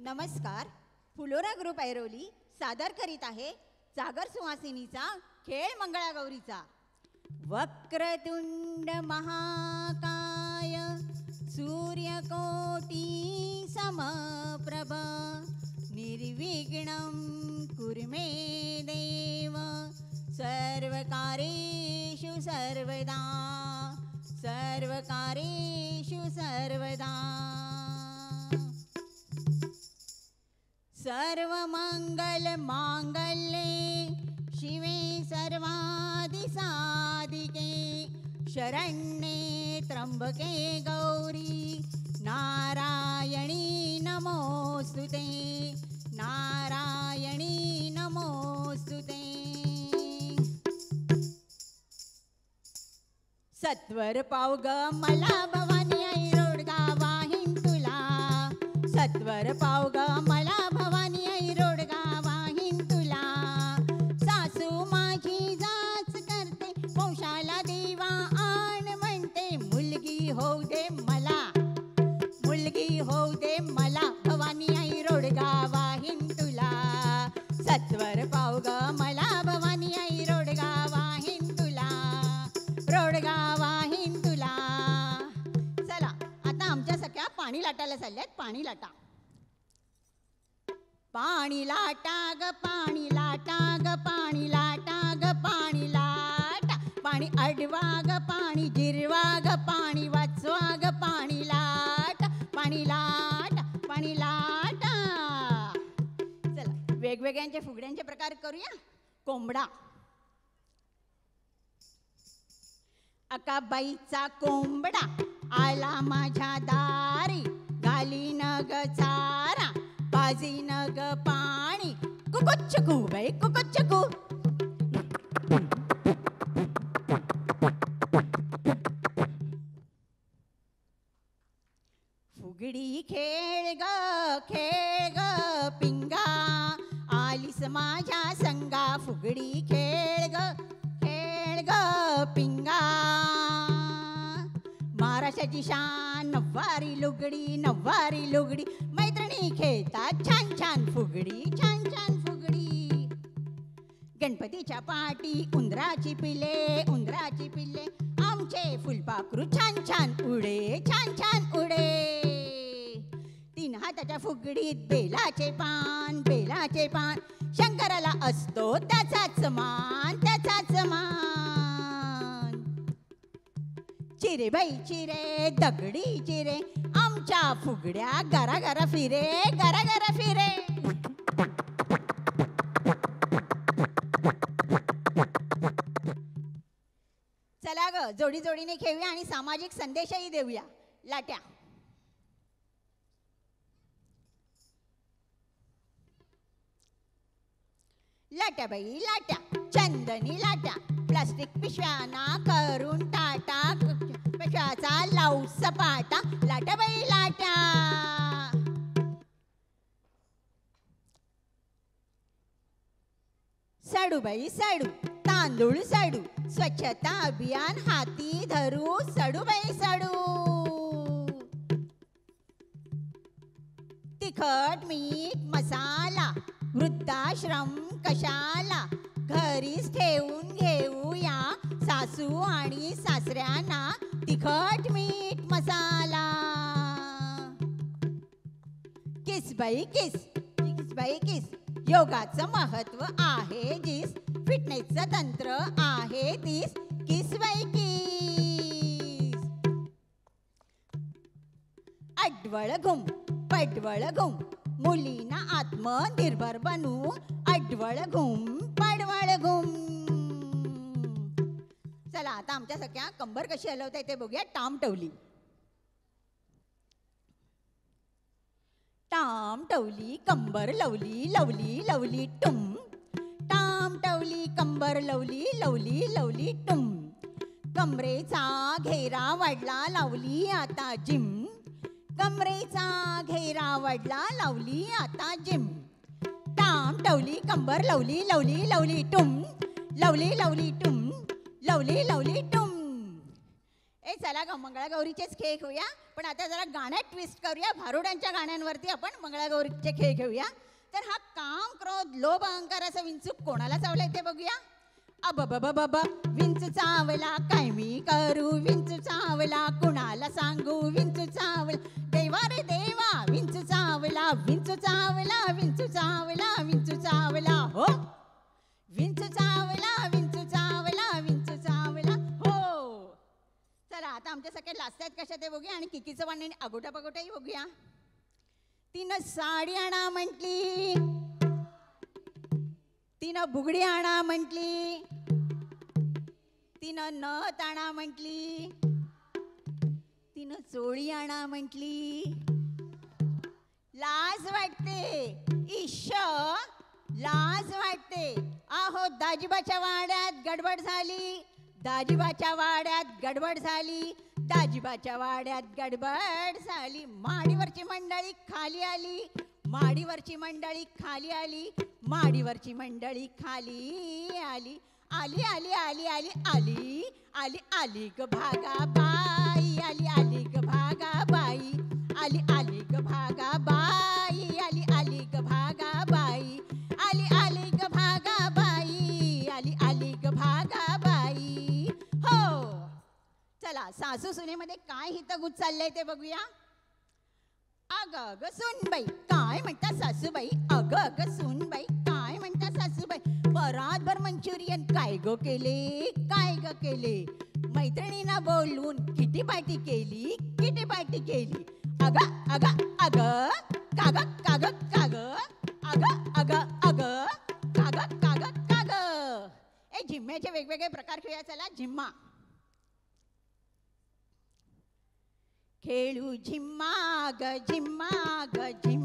नमस्कार. फुलोरा ग्रुप ऐरोली सादर करीत आहे जागर सुवासिनीचा खेळ मंगळागौरीचा. वक्रतुंड महाकाय सूर्यकोटी समप्रभ निर्विघ्नं कुरु मे देव सर्वकार्येषु सर्वदा सर्वकार्येषु सर्वदा. सर्वमंगल मांगल्ये शिवे सर्वादिसाधिके शरण्ये त्र्यंबके गौरी नारायणी नमोस्तुते नारायणी नमोस्तुते. सत्वर पाव ग मला भवानी आई रोडगा वाहीन तुला. सत्वर पाव ग मला भवानी आई रोडगा वाहीन तुला. सासू माझी जाच करते वंशाला देवा आण म्हणते मुलगी होऊ दे मला मुलगी होऊ दे मला भवानी आई रोडगा वाहीन तुला. सत्वर पाव ग मला भवानी आई रोडगा वाहीन तुला रोडगा वाहीन तुला. चला आता आमच्या सख्या पाणी लाटायला चालल्यात. पाणी लाटा पाणी लाटा ग पाणी लाटा ग पाणी लाटा ग पाणी लाटा. पाणी अडवा ग पाणी जिरवा ग पाणी वाचवा ग पाणी लाटा पाणी लाटा पाणी लाटा. चला वेगवेगळ्यांच्या फुगड्यांचे प्रकार करूया. कोंबडा. अकाबाईचा कोंबडा आला माझ्या दारी गाली नग चारा बाजी नग पाणी कुकुच्चकू बाई कुकुच्चकू. फुगडी खेळ ग पिंगा आलीस माझ्या संगा. फुगडी खेळ ग पिंगा. महाराष्ट्राची शान नव्वारी लुगडी मैत्रिणी खेळतात छान छान फुगडी छान छान फुगडी. गणपतीच्या पाठी उंदराची पिले आमचे फुलपाखरू छान छान उडे छान छान उडे. तीन हाताच्या फुगडीत बेलाचे पान शंकराला असतो त्याचाच मान. चिरे बाई चिरे दगडी चिरे आमच्या फुगड्या गरा गरा फिरे. चला ग जोडी जोडीने खेळूया आणि सामाजिक संदेशही देऊया. लाट्या. लाट्या बाई लाट्या चंदनी लाट्या प्लास्टिक पिशव्यांना करून टाटा पिशव्याचा लावू सपाटा. लाट्या बाई लाट्या. साडू बाई साडू तांदूळ साडू स्वच्छता अभियान हाती धरू साडू बाई साडू. तिखट मीठ मसाला वृद्धाश्रम कशाला घरीच ठेवून घेऊया सासू आणि सासऱ्यांना तिखट मीठ मसाला. किस बाई किस योगाचं महत्व आहे जिस फिटनेसचं तंत्र आहे तीस. किस बाई किस. अडवळ घुम पडवळ घुम मुलींना आत्मनिर्भर बनू अडवळ घुम पडवळ घुम. चला आता आमच्या सगळ्या कंबर कशी हलवता येते बघूया. टामटवली टामटवली कंबर लवली टुम. टामटवली कंबर लवली टुम. कमरेचा घेरा वाढला लावली आता जिम. कमरेचा घेरा वाढला लावली आता जिम. टामटवली कंबर लवली टुम. लवली टुम. ए चला ग मंगळागौरीचेच खेळ घेऊया, पण आता जरा गाण्यात ट्विस्ट करूया. भारुडांच्या गाण्यांवरती आपण मंगळागौरीचे खेळ घेऊया. तर हा काम क्रोध लोभ अहंकाराचा विंचू कोणाला चावलाय ते बघूया. अबबबबब विंचू चावला काय मी करू, विंचू चावला कुणाला सांगू, विंचू चावला देवा रे देवा, विंचू चावला, विंचू चावला, विंचू चावला, विंचू चावला हो, विंचू चावला, विंचू चावला, विंचू चावला हो. चला आता आमच्या सगळे लाजतायत कशा ते बघूया आणि किकीचं वाण अगोटा पगोटाही बघूया. तिनं साडी आणा म्हटली, तिनं बुगडी आणा म्हटली, तिनं नथ आणा म्हटली, तिनं चोळी आणा म्हटली. लाज वाटते, ईश लाज वाटते. आहो दाजीबाच्या वाड्यात गडबड झाली, दाजीबाच्या वाड्यात गडबड झाली, दाजीबाच्या वाड्यात गडबड झाली. माडीवरची मंडळी खाली आली, माडीवरची मंडळी खाली आली, माडीवरची मंडळी खाली आली. आली आली आली आली आली आली आली ग भागा बाई, आली आली ग भागा बाई, आली आली ग भागा बाई, आली आली ग भागा बाई, आली आली ग भागा बाई, आली आली ग भागा बाई हो. चला सासू सुनेमध्ये काय हितगुज चाललंय ते बघूया. अग अग सुनबाई काय म्हणता सासूबाई, अग अग सुनबाई काय म्हणता सासूबाई, परातभर मंचुरियन काय गो केले, काय ग केले, मैत्रिणींना बोलून किटी पार्टी केली, किटी पार्टी केली. अग अग अग काग काग काग, अग अग अग काग काग काग. ए झिम्म्याचे वेगवेगळे प्रकार खेळूया. चला झिम्मा खेळू, झिम्मा ग झिम्मा ग झिम्मा.